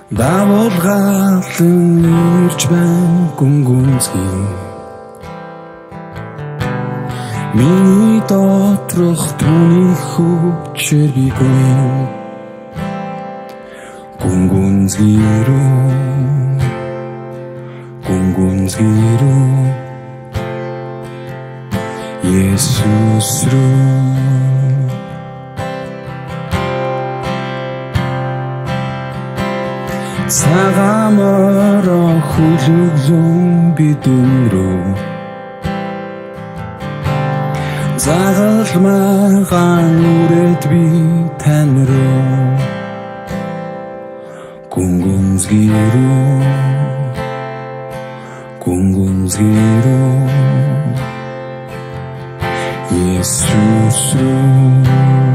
Давуулгалан ирж байна гүнгүнзгий миний доторх түүний хүчээр би гүнгүнзгий рүү Есүс рүү цагаамаараа хүлэглэн бидэн рүү загалмайгаа нүрээд би тань руу гүнгүнзгий рүү Есүс рүү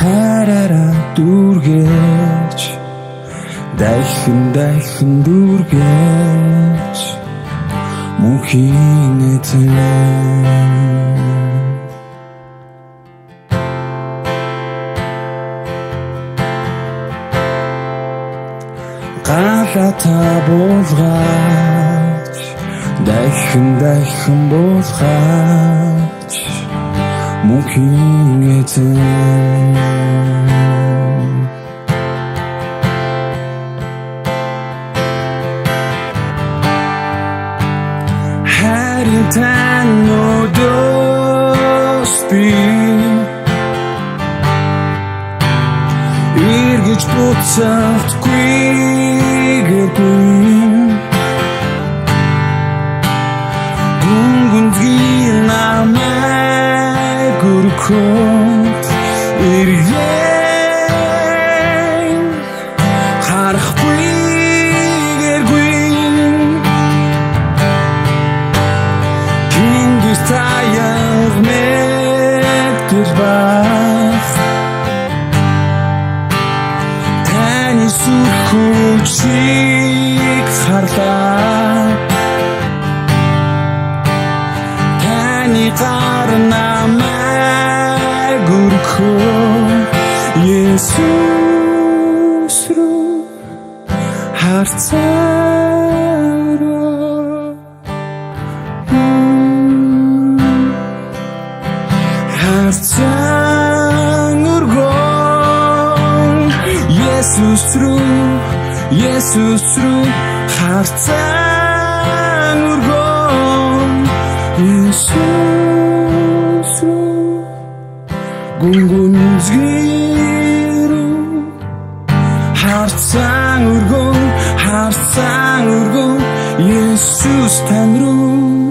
хараараа дүүргэж дахин дүүргэж мөнхийн эзэн галата буулгаж дахин буулгаж мөнхийн эзэн харин тань өдөөс би эргэж буцалтгүй гүнгүнзгий намайг өргөхөд иргэн харахгүй кингис таяг мэдгэл бах таны сүрхүүчийг харлаа таны гар намайг өргөхөд Есүс рүү харцан өргөн Есүс рүү харцан өргөн Есүс рүү гүнгүнзгий рүү харцан өргөн Есүс тань рүү